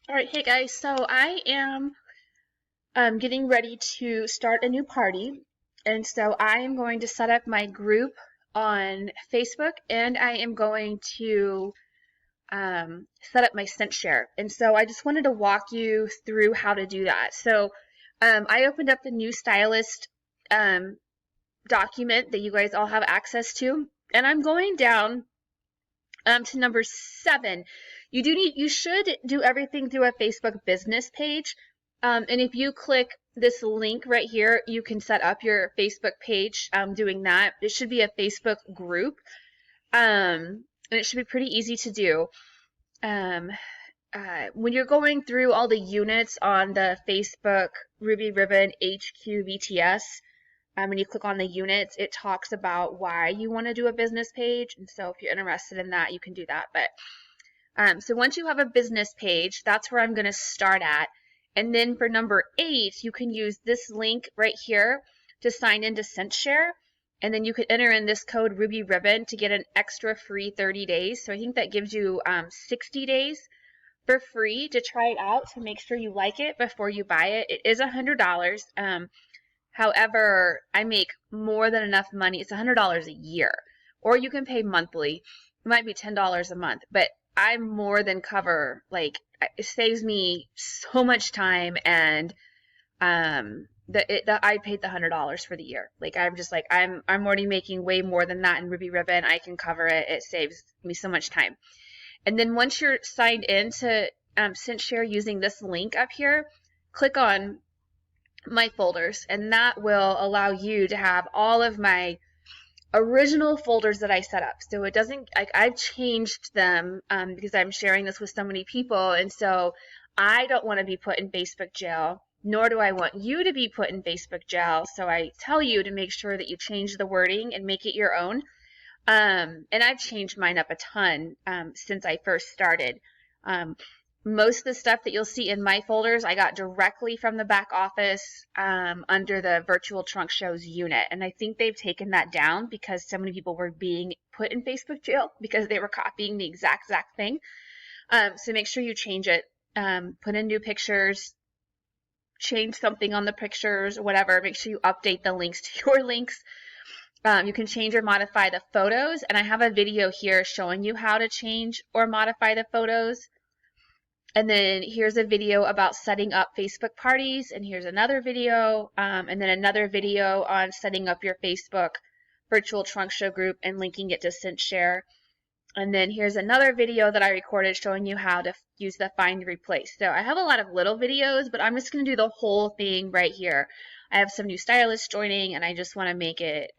All right, hey guys. So I am getting ready to start a new party, and so I am going to set up my group on Facebook, and I am going to set up my Cinchshare. And so I just wanted to walk you through how to do that. So I opened up the new stylist um, document that you guys all have access to, and I'm going down to number 7. You should do everything through a Facebook business page. And if you click this link right here, you can set up your Facebook page doing that. It should be a Facebook group. And it should be pretty easy to do. Um, when you're going through all the units on the Facebook Ruby Ribbon HQ VTS, when you click on the units, it talks about why you want to do a business page. And so if you're interested in that, you can do that. But so once you have a business page, that's where I'm going to start at. And then for number 8, you can use this link right here to sign into Cinchshare. And then you could enter in this code Ruby Ribbon to get an extra free 30 days. So I think that gives you 60 days for free to try it out to make sure you like it before you buy it. It is $100. However, I make more than enough money. It's $100 a year, or you can pay monthly. It might be $10 a month, but I more than cover. Like, it saves me so much time, and I paid the $100 for the year. Like, I'm just like I'm already making way more than that in Ruby Ribbon. I can cover it. It saves me so much time. And then once you're signed in to Cinchshare using this link up here, click on my folders, and that will allow you to have all of my original folders that I set up. So it doesn't, like, I've changed them because I'm sharing this with so many people, and so I don't want to be put in Facebook jail, nor do I want you to be put in Facebook jail. So I tell you to make sure that you change the wording and make it your own. And I've changed mine up a ton since I first started. Most of the stuff that you'll see in my folders, I got directly from the back office under the virtual trunk shows unit. And I think they've taken that down because so many people were being put in Facebook jail because they were copying the exact thing. So make sure you change it. Put in new pictures, change something on the pictures, or whatever. Make sure you update the links to your links. You can change or modify the photos. And I have a video here showing you how to change or modify the photos. And then here's a video about setting up Facebook parties, and here's another video, and then another video on setting up your Facebook virtual trunk show group and linking it to Cinchshare. And then here's another video that I recorded showing you how to use the find replace. So I have a lot of little videos, but I'm just going to do the whole thing right here. I have some new stylists joining, and I just want to make it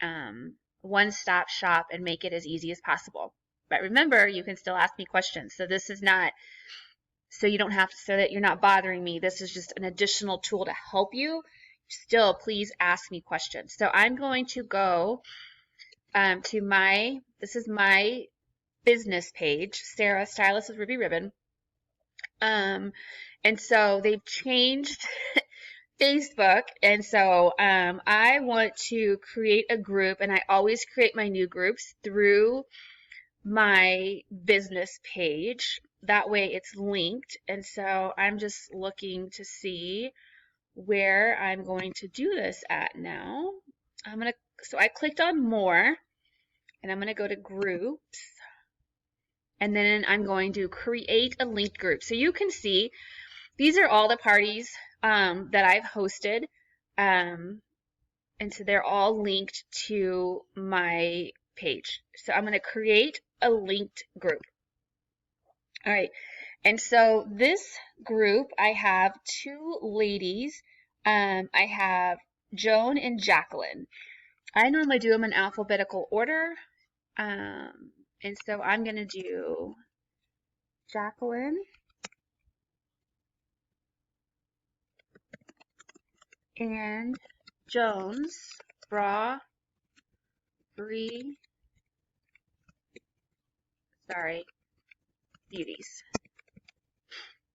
one-stop shop and make it as easy as possible. But remember, you can still ask me questions. So this is not so you don't have to, so that you're not bothering me. This is just an additional tool to help you. Still, please ask me questions. So I'm going to go to this is my business page, Sarah, Stylist with Ruby Ribbon. And so they've changed Facebook. And so I want to create a group, and I always create my new groups through my business page. That way it's linked. And so I'm just looking to see where I'm going to do this at now. So I clicked on more, and I'm going to go to groups, and then I'm going to create a linked group. So you can see these are all the parties that I've hosted. And so they're all linked to my page. So I'm going to create a linked group. All right, and so this group, I have 2 ladies. I have Joan and Jacqueline. I normally do them in alphabetical order, and so I'm going to do Jacqueline and Jones, bra, beauties.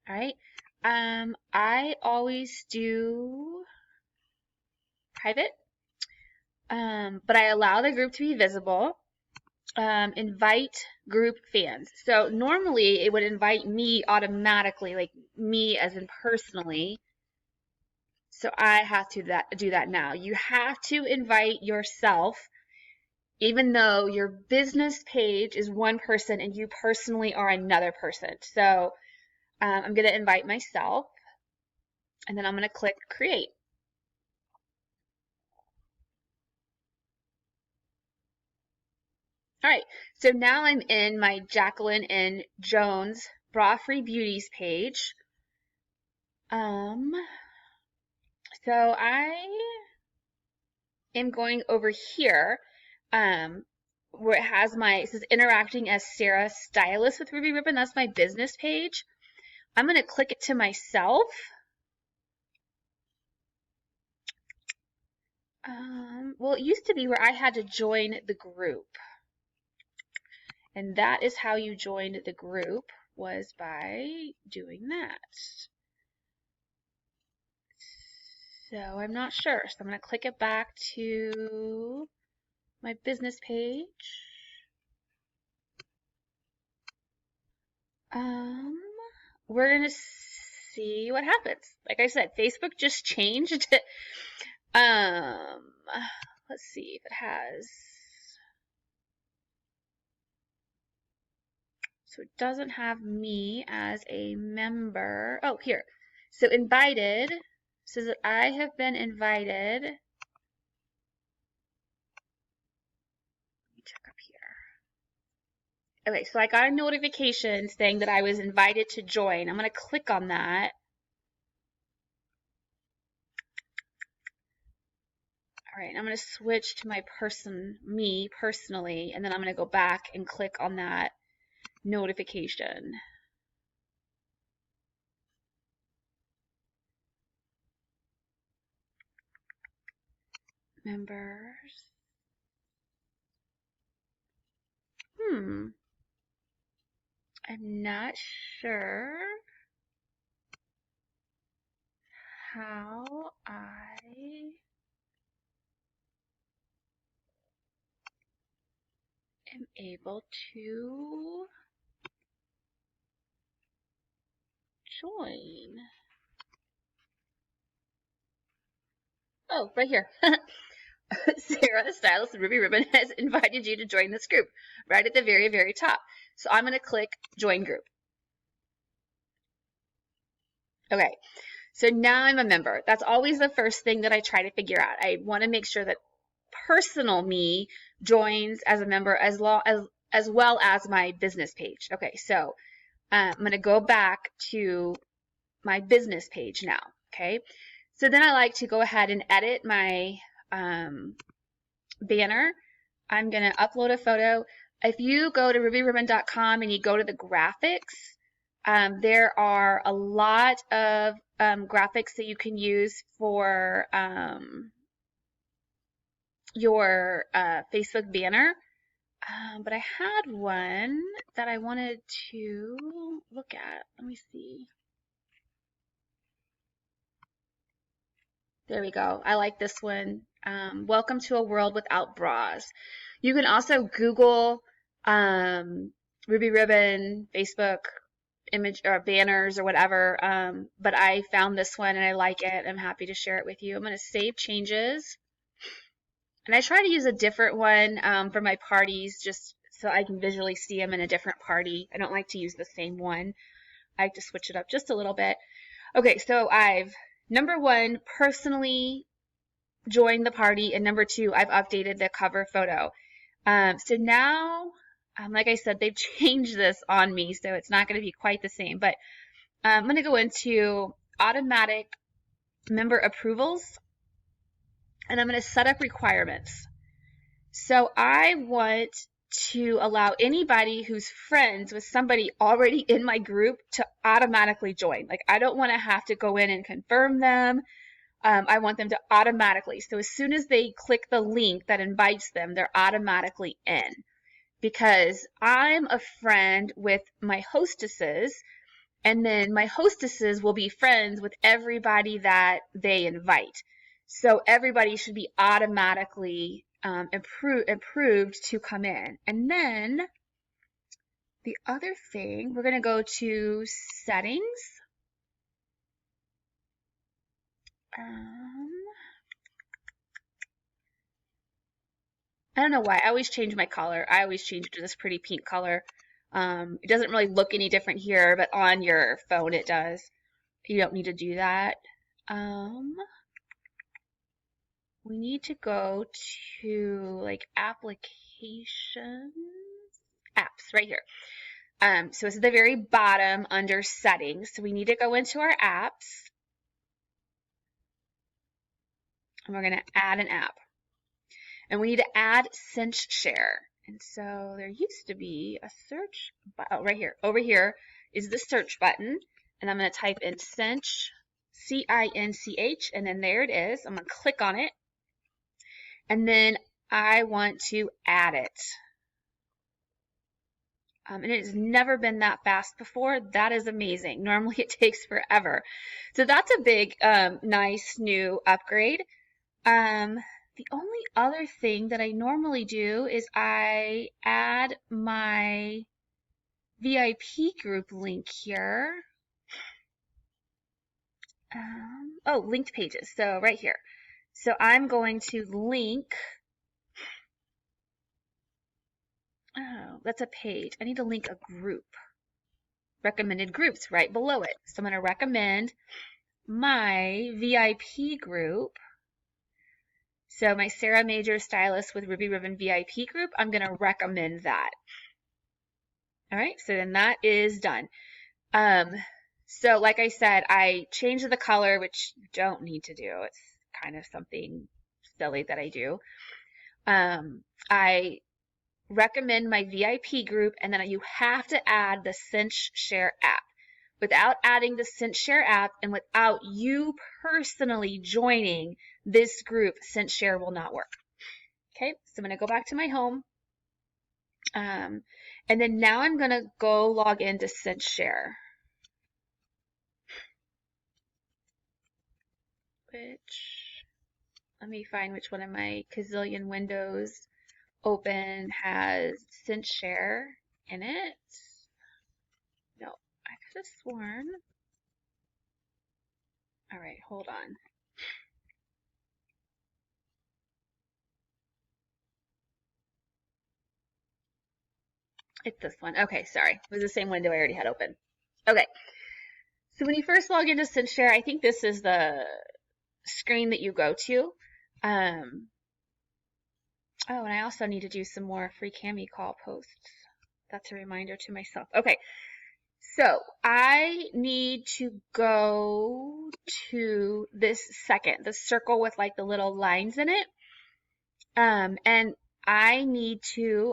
All right. I always do private, but I allow the group to be visible. invite group fans. So normally it would invite me automatically, like me as in personally. So I have to do that now. You have to invite yourself, even though your business page is one person and you personally are another person. So I'm going to invite myself, and then I'm going to click create. All right, so now I'm in my Jacqueline and Jones Bra Free Beauties page. So I am going over here, where it says interacting as Sarah Stylist with Ruby Ribbon. That's my business page. I'm going to click it to myself. Well, it used to be where I had to join the group. And that is how you joined the group, was by doing that. So I'm not sure. So I'm going to click it back to my business page. We're going to see what happens. Like I said, Facebook just changed. Let's see if it has. So it doesn't have me as a member. Oh, here. So invited says that I have been invited. Let me check up here. Okay, so I got a notification saying that I was invited to join. I'm going to click on that. All right, I'm going to switch to me personally, and then I'm going to go back and click on that notification. Members. I'm not sure how I am able to join. Oh, right here. Sarah, the stylist of Ruby Ribbon, has invited you to join this group right at the very, very top. So I'm going to click join group. Okay, so now I'm a member. That's always the first thing that I try to figure out. I want to make sure that personal me joins as a member as well as my business page. Okay, so I'm going to go back to my business page now. Okay, so then I like to go ahead and edit my banner. I'm going to upload a photo. If you go to rubyribbon.com and you go to the graphics, there are a lot of graphics that you can use for your Facebook banner. But I had one that I wanted to look at. Let me see. There we go. I like this one. Welcome to a world without bras. You can also Google Ruby Ribbon, Facebook image or banners or whatever. But I found this one and I like it. I'm happy to share it with you. I'm going to save changes. And I try to use a different one for my parties just so I can visually see them in a different party. I don't like to use the same one. I like to switch it up just a little bit. Okay, so I've, number one, personally joined the party, and number two, I've updated the cover photo. So now, like I said, they've changed this on me, so it's not going to be quite the same. But I'm going to go into automatic member approvals, and I'm going to set up requirements. So I want to allow anybody who's friends with somebody already in my group to automatically join. Like, I don't want to have to go in and confirm them. I want them to automatically. So as soon as they click the link that invites them, they're automatically in. Because I'm a friend with my hostesses, and then my hostesses will be friends with everybody that they invite. So everybody should be automatically approved to come in. And then the other thing, we're going to go to settings. I don't know why. I always change my color. I always change it to this pretty pink color. It doesn't really look any different here, but on your phone it does. You don't need to do that. We need to go to like applications, apps right here. So it's at the very bottom under settings. So we need to go into our apps and we're going to add an app. And we need to add Cinchshare. And so there used to be a search button. Oh, right here. Over here is the search button. And I'm going to type in Cinch, C-I-N-C-H, and then there it is. I'm going to click on it. And then I want to add it. And it has never been that fast before. That is amazing. Normally it takes forever. So that's a big, nice new upgrade. The only other thing that I normally do is I add my VIP group link here. Oh, linked pages. So right here. So I'm going to link. Oh, that's a page. I need to link a group. Recommended groups right below it. So I'm going to recommend my VIP group. So my Sarah Major Stylist with Ruby Ribbon VIP group, I'm going to recommend that. All right, so then that is done. So like I said, I changed the color, which you don't need to do. It's kind of something silly that I do. I recommend my VIP group, and then you have to add the Cinchshare app. Without adding the Cinchshare app and without you personally joining this group, Cinchshare will not work. Okay, so I'm going to go back to my home. And then now I'm going to go log into Cinchshare. Let me find which one of my gazillion windows open has Cinchshare in it. No, I could have sworn. All right, hold on. It's this one. Okay, sorry. It was the same window I already had open. Okay. So when you first log into Cinchshare, I think this is the screen that you go to. Oh, and I also need to do some more free Cami call posts. That's a reminder to myself. Okay. So I need to go to this second, the circle with like the little lines in it. And I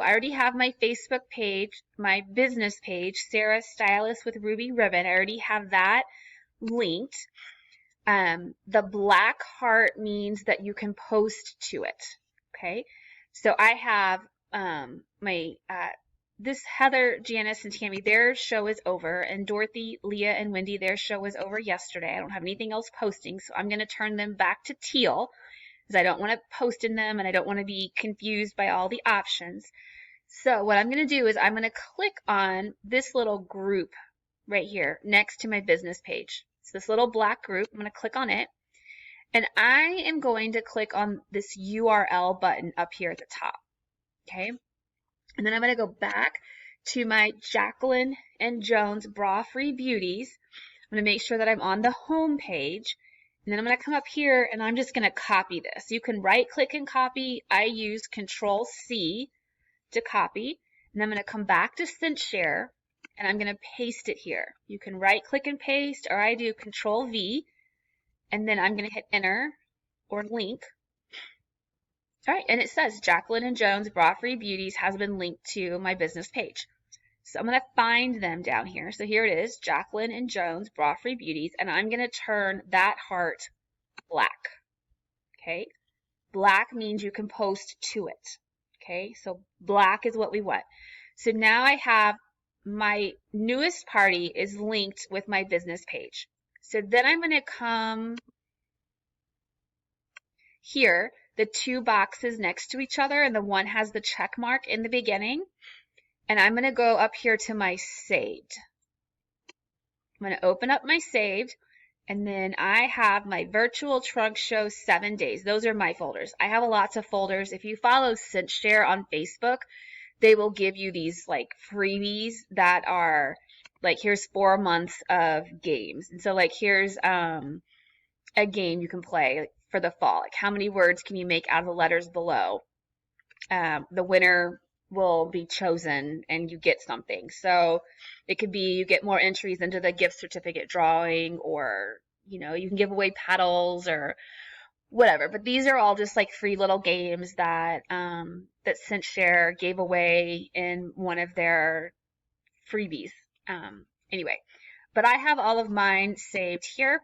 already have my Facebook page, my business page, Sarah Stylist with Ruby Ribbon. I already have that linked. The black heart means that you can post to it. Okay. So I have, this Heather, Janice, and Tammy, their show is over, and Dorothy, Leah, and Wendy, their show was over yesterday. I don't have anything else posting, so I'm going to turn them back to teal because I don't want to post in them and I don't want to be confused by all the options. So what I'm going to do is I'm going to click on this little group right here next to my business page. So this little black group, I'm going to click on it, and I am going to click on this URL button up here at the top. Okay. And then I'm going to go back to my Jacqueline and Jones Bra Free Beauties. I'm going to make sure that I'm on the home page. And then I'm going to come up here and I'm just going to copy this. You can right click and copy. I use Control C to copy. And I'm going to come back to Cinchshare and I'm going to paste it here. You can right click and paste, or I do Control V. And then I'm going to hit enter or link. All right, and it says Jacqueline and Jones Bra Free Beauties has been linked to my business page. So I'm going to find them down here. So here it is, Jacqueline and Jones Bra Free Beauties, and I'm going to turn that heart black. Okay, black means you can post to it. Okay, so black is what we want. So now I have my newest party is linked with my business page. So then I'm going to come here. the two boxes next to each other, and the one has the check mark in the beginning. And I'm going to go up here to my saved. I'm going to open up my saved, and then I have my virtual trunk show 7 days. Those are my folders. I have lots of folders. If you follow Cinchshare on Facebook, they will give you these like freebies that are like, here's 4 months of games. And so like, here's a game you can play for the fall. Like, how many words can you make out of the letters below? The winner will be chosen and you get something. So it could be you get more entries into the gift certificate drawing, or, you know, you can give away pedals or whatever. But these are all just like free little games that that Cinchshare gave away in one of their freebies. Anyway, but I have all of mine saved here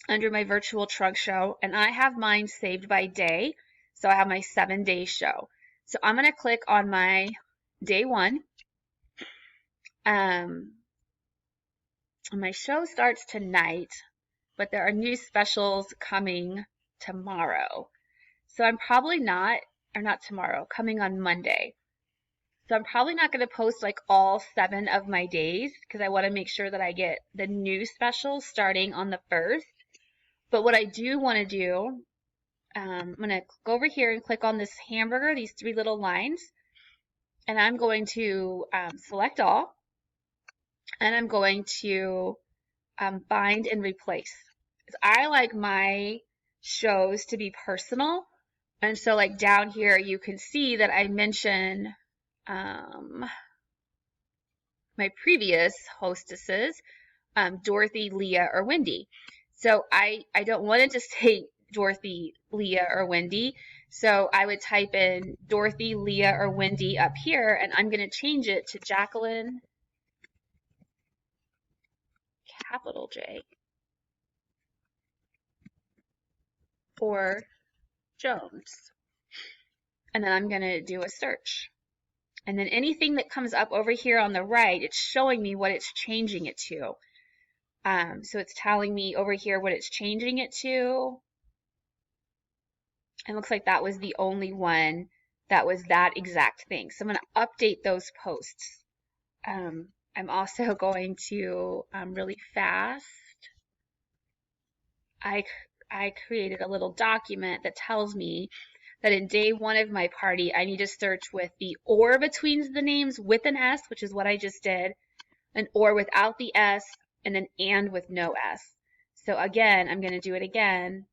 under my virtual trunk show, and I have mine saved by day. So I have my 7-day show. So I'm going to click on my day 1. My show starts tonight, but there are new specials coming tomorrow. So I'm probably not tomorrow, coming on Monday. So I'm probably not going to post like all 7 of my days, because I want to make sure that I get the new specials starting on the 1st. But what I do want to do, I'm going to go over here and click on this hamburger, these 3 little lines, and I'm going to select all, and I'm going to bind and replace. I like my shows to be personal, and so like down here you can see that I mention my previous hostesses, Dorothy, Leah, or Wendy. So I don't want it to say Dorothy, Leah, or Wendy. So I would type in Dorothy, Leah, or Wendy up here, and I'm going to change it to Jacqueline, capital J, or Jones. And then I'm going to do a search. And then anything that comes up over here on the right, it's showing me what it's changing it to. So it's telling me over here what it's changing it to. And it looks like that was the only one that was that exact thing. So I'm going to update those posts. I'm also going to, really fast, I created a little document that tells me that in day 1 of my party, I need to search with the or between the names with an S, which is what I just did, an or without the S, and an and with no S. So again, I'm going to do it again,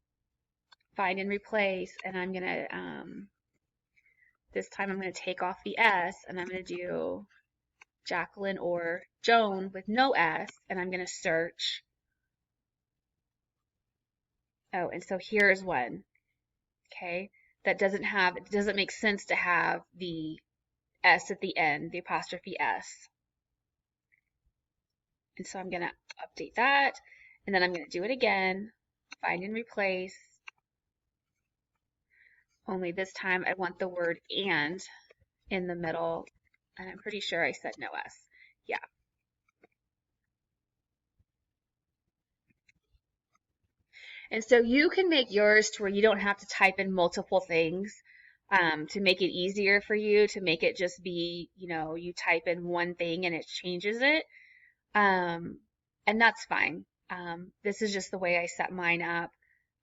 find and replace, and I'm going to, this time I'm going to take off the S, and I'm going to do Jacqueline or Joan with no S, and I'm going to search. Oh, and so here's one, okay, that doesn't have, it doesn't make sense to have the S at the end, the apostrophe S. And so I'm going to update that, and then I'm going to do it again, find and replace, only this time I want the word and in the middle, and I'm pretty sure I said no S. Yeah. And so you can make yours to where you don't have to type in multiple things, to make it easier for you, to make it just be, you know, you type in one thing and it changes it. And that's fine. This is just the way I set mine up.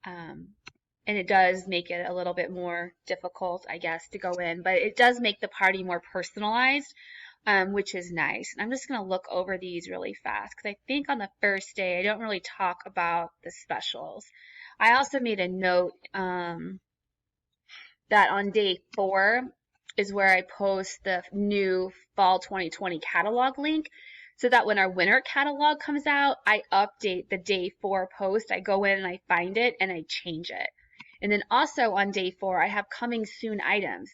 And it does make it a little bit more difficult, I guess, to go in, but it does make the party more personalized, which is nice. And I'm just going to look over these really fast, because I think on the first day I don't really talk about the specials. I also made a note that on day 4 is where I post the new fall 2020 catalog link, so that when our winter catalog comes out, I update the day 4 post. I go in and I find it and I change it. And then also on day 4, I have coming soon items.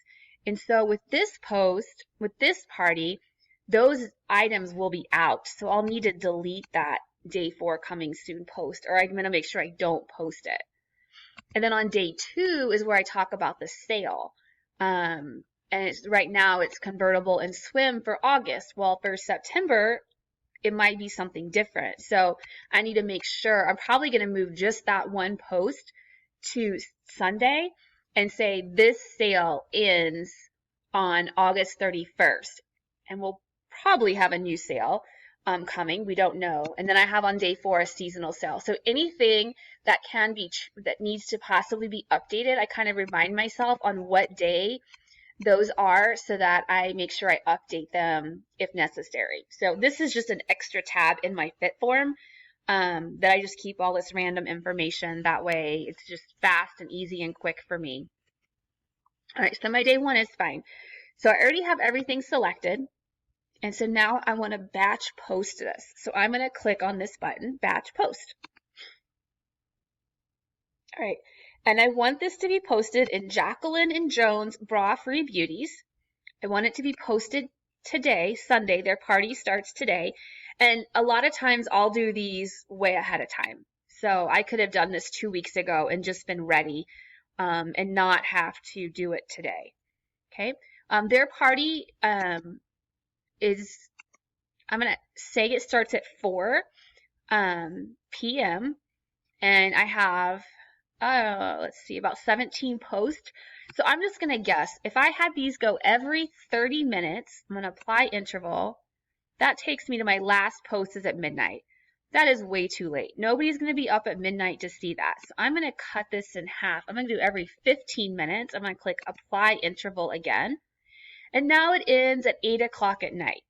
And so with this post, with this party, those items will be out. So I'll need to delete that day 4 coming soon post, or I'm going to make sure I don't post it. And then on day 2 is where I talk about the sale. And it's right now it's convertible and swim for August. Well, for September, it might be something different. So I need to make sure, I'm probably going to move just that one post to Sunday, and say this sale ends on August 31st. And we'll probably have a new sale coming. We don't know. And then I have on day 4 a seasonal sale. So anything that that needs to possibly be updated, I kind of remind myself on what day those are so that I make sure I update them if necessary. So this is just an extra tab in my Fit form that I just keep all this random information. That way it's just fast and easy and quick for me. All right, so my day 1 is fine. So I already have everything selected. And so now I want to batch post this. So I'm going to click on this button, batch post. All right, and I want this to be posted in Jacqueline and Joan's Bra Free Beauties. I want it to be posted today, Sunday. Their party starts today. And a lot of times I'll do these way ahead of time. So I could have done this 2 weeks ago and just been ready and not have to do it today. Okay. Their party is, I'm going to say it starts at 4 p.m. and I have, let's see, about 17 posts. So I'm just going to guess. If I had these go every 30 minutes, I'm going to apply interval. That takes me to my last post is at midnight. That is way too late. Nobody's going to be up at midnight to see that. So I'm going to cut this in half. I'm going to do every 15 minutes. I'm going to click apply interval again. And now it ends at 8 o'clock at night.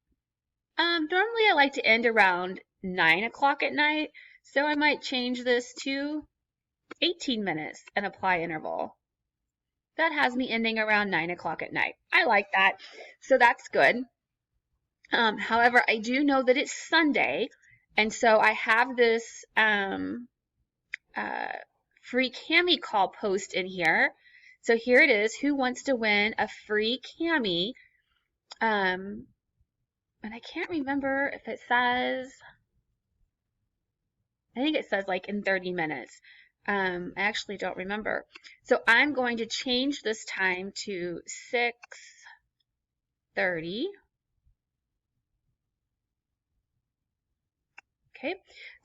Normally I like to end around 9 o'clock at night. So I might change this to 18 minutes and apply interval. That has me ending around 9 o'clock at night. I like that. So that's good. However, I do know that it's Sunday, and so I have this free cami call post in here. So here it is. Who wants to win a free cami? And I can't remember if it says, I think it says like in 30 minutes. I actually don't remember. So I'm going to change this time to 6:30. Okay,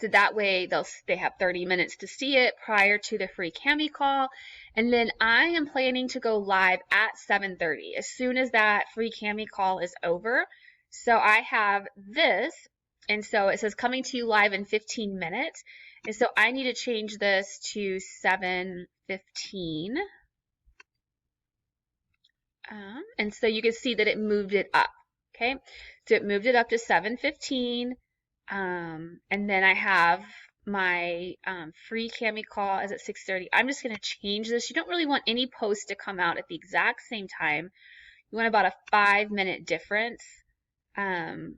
so that way they have 30 minutes to see it prior to the free cami call. And then I am planning to go live at 7:30 as soon as that free cami call is over. So I have this, and so it says coming to you live in 15 minutes. And so I need to change this to 7:15. And so you can see that it moved it up. Okay, so it moved it up to 7:15. And then I have my free cami call is at 6:30. I'm just going to change this. You don't really want any posts to come out at the exact same time. You want about a 5-minute difference. Well,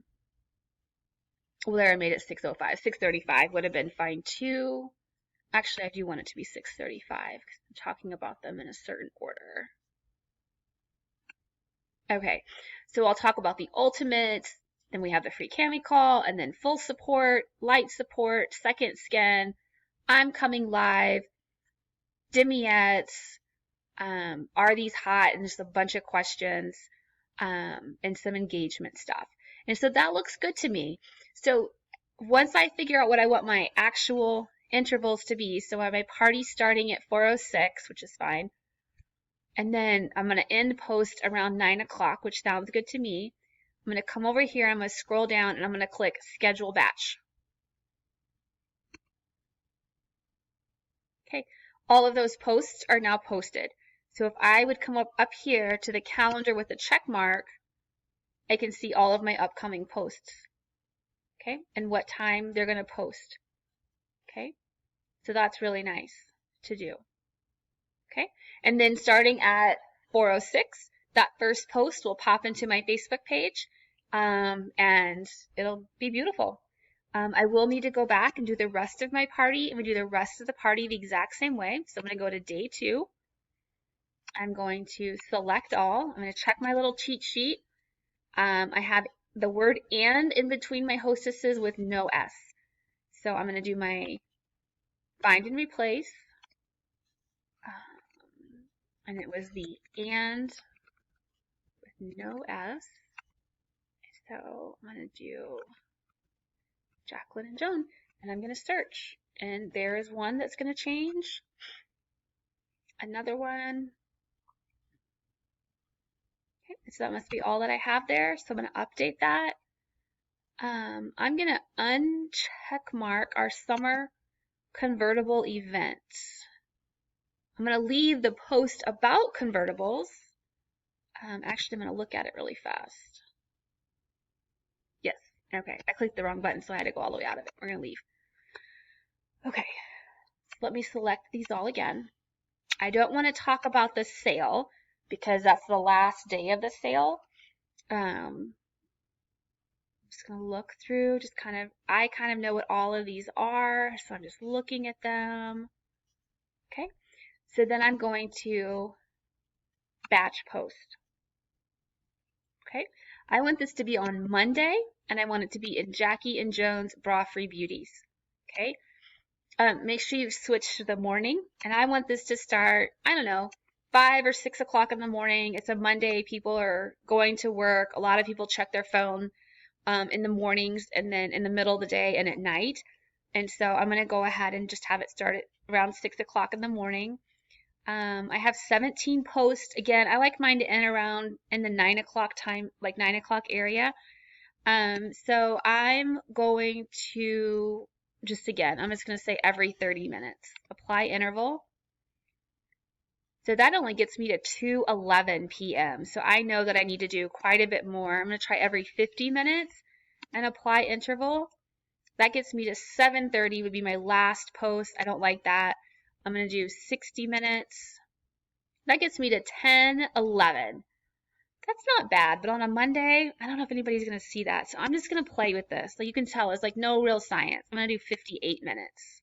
there I made it 6:05. 6:35 would have been fine too. Actually, I do want it to be 6:35 because I'm talking about them in a certain order. Okay, so I'll talk about the ultimates. Then we have the free cami call, and then full support, light support, second skin, I'm coming live, dimiettes, are these hot, and just a bunch of questions, and some engagement stuff. And so that looks good to me. So once I figure out what I want my actual intervals to be, so I have my party starting at 4:06, which is fine. And then I'm going to end post around 9 o'clock, which sounds good to me. I'm going to come over here, I'm going to scroll down, and I'm going to click Schedule Batch. Okay, all of those posts are now posted. So if I would come up here to the calendar with a check mark, I can see all of my upcoming posts. Okay, and what time they're going to post. Okay, so that's really nice to do. Okay, and then starting at 4:06, that first post will pop into my Facebook page, and it'll be beautiful. I will need to go back and do the rest of my party, and we do the rest of the party the exact same way. So I'm going to go to day 2. I'm going to select all. I'm going to check my little cheat sheet. I have the word "and" in between my hostesses with no S. So I'm going to do my find and replace. And it was the "and" with no S. So I'm going to do Jacqueline and Joan, and I'm going to search. And there is one that's going to change. Another one. So that must be all that I have there. So I'm going to update that. I'm going to uncheck mark our summer convertible events. I'm going to leave the post about convertibles. Actually, I'm going to look at it really fast. Yes. Okay. I clicked the wrong button, so I had to go all the way out of it. We're going to leave. Okay. So let me select these all again. I don't want to talk about the sale because that's the last day of the sale. I'm just going to look through, I kind of know what all of these are, so I'm just looking at them. Okay. So then I'm going to batch post. Okay. I want this to be on Monday, and I want it to be in Jackie and Jones Bra Free Beauties. Okay. Make sure you switch to the morning, and I want this to start, I don't know, 5 or 6 o'clock in the morning. It's a Monday. People are going to work. A lot of people check their phone in the mornings and then in the middle of the day and at night. And so I'm going to go ahead and just have it start at around 6 o'clock in the morning. I have 17 posts. Again, I like mine to end around in the 9 o'clock time, like 9 o'clock area. So I'm going to I'm just going to say every 30 minutes. Apply interval. So that only gets me to 2:11 p.m. So I know that I need to do quite a bit more. I'm going to try every 50 minutes and apply interval. That gets me to 7:30 would be my last post. I don't like that. I'm going to do 60 minutes. That gets me to 10:11. That's not bad, but on a Monday, I don't know if anybody's going to see that. So I'm just going to play with this. Like you can tell, it's like no real science. I'm going to do 58 minutes.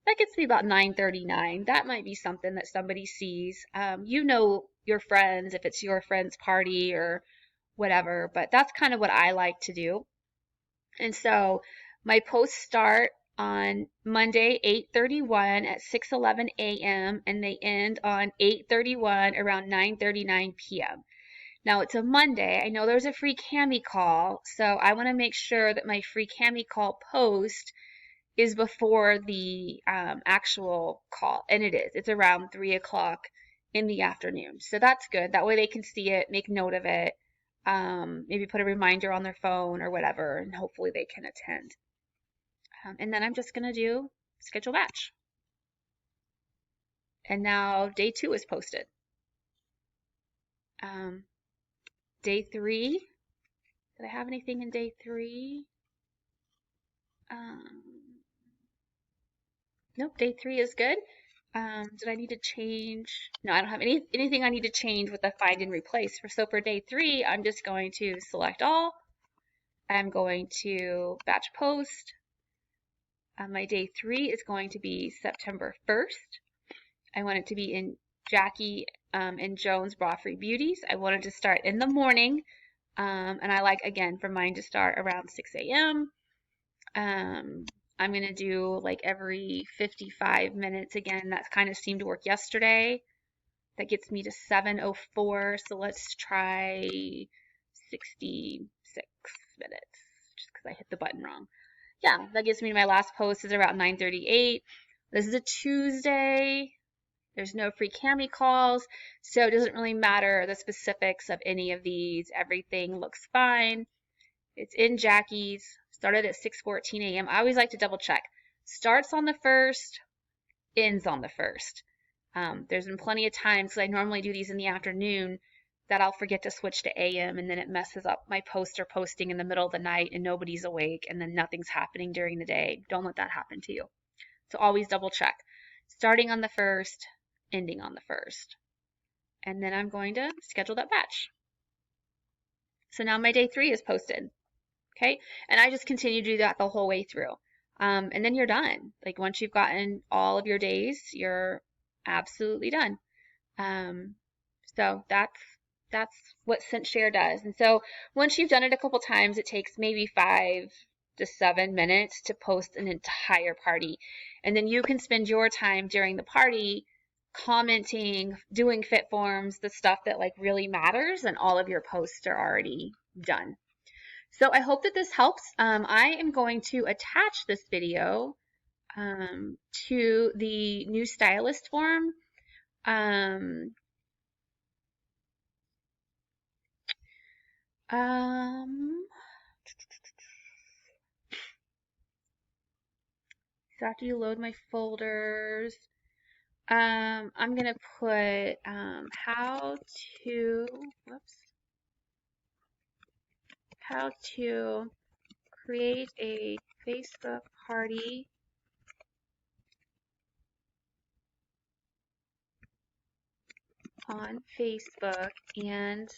That gets me about 9:39. That might be something that somebody sees. You know your friends, if it's your friend's party or whatever, but that's kind of what I like to do. And so my posts start on Monday, 8:31 at 6:11 a.m. and they end on 8:31 around 9:39 p.m. Now it's a Monday. I know there's a free Cami call, so I want to make sure that my free Cami call post is before the actual call, and it is. It's around 3 o'clock in the afternoon, so that's good. That way they can see it, make note of it, maybe put a reminder on their phone or whatever, and hopefully they can attend. And then I'm just going to do schedule batch. And now day 2 is posted. Day 3, did I have anything in day 3? Nope, day 3 is good. Did I need to change? No, I don't have anything I need to change with the find and replace. So for day 3, I'm just going to select all. I'm going to batch post. My day 3 is going to be September 1st. I want it to be in Jackie and Jones Bra Free Beauties. I want it to start in the morning. And I like, again, for mine to start around 6 a.m. I'm going to do like every 55 minutes again. That kind of seemed to work yesterday. That gets me to 7:04. So let's try 66 minutes just because I hit the button wrong. Yeah, that gets me to my last post is around 9:38. This is a Tuesday. There's no free Cami calls, so it doesn't really matter the specifics of any of these. Everything looks fine. It's in Jackie's. Started at 6:14 a.m. I always like to double check. Starts on the 1st, ends on the 1st. There's been plenty of times, because I normally do these in the afternoon, that I'll forget to switch to AM and then it messes up my post or posting in the middle of the night and nobody's awake and then nothing's happening during the day. Don't let that happen to you. So always double check. Starting on the 1st, ending on the 1st. And then I'm going to schedule that batch. So now my day 3 is posted. Okay, and I just continue to do that the whole way through. And then you're done. Like once you've gotten all of your days, you're absolutely done. So that's what Cinchshare does. And so once you've done it a couple times, it takes maybe 5 to 7 minutes to post an entire party. And then you can spend your time during the party commenting, doing fit forms, the stuff that like really matters, and all of your posts are already done. So I hope that this helps. I am going to attach this video to the new stylist form. So after you load my folders, I'm gonna put how to create a Facebook party on Facebook and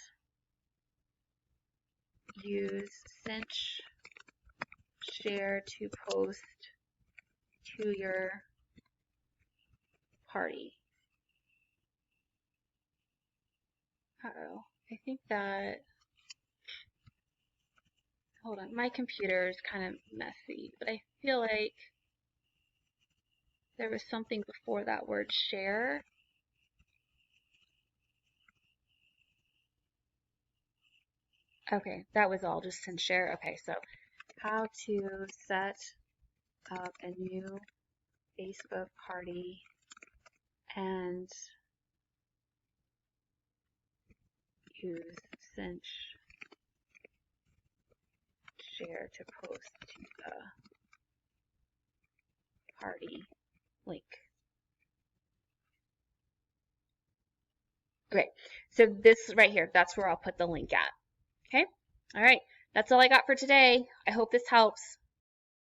use Cinchshare to post to your party. Uh-oh, I think that, hold on, my computer is kind of messy, but I feel like there was something before that word share. Okay, that was all just Cinchshare. Okay, so how to set up a new Facebook party and use Cinchshare to post to the party link. Okay, so this right here, that's where I'll put the link at. Okay, all right, that's all I got for today. I hope this helps.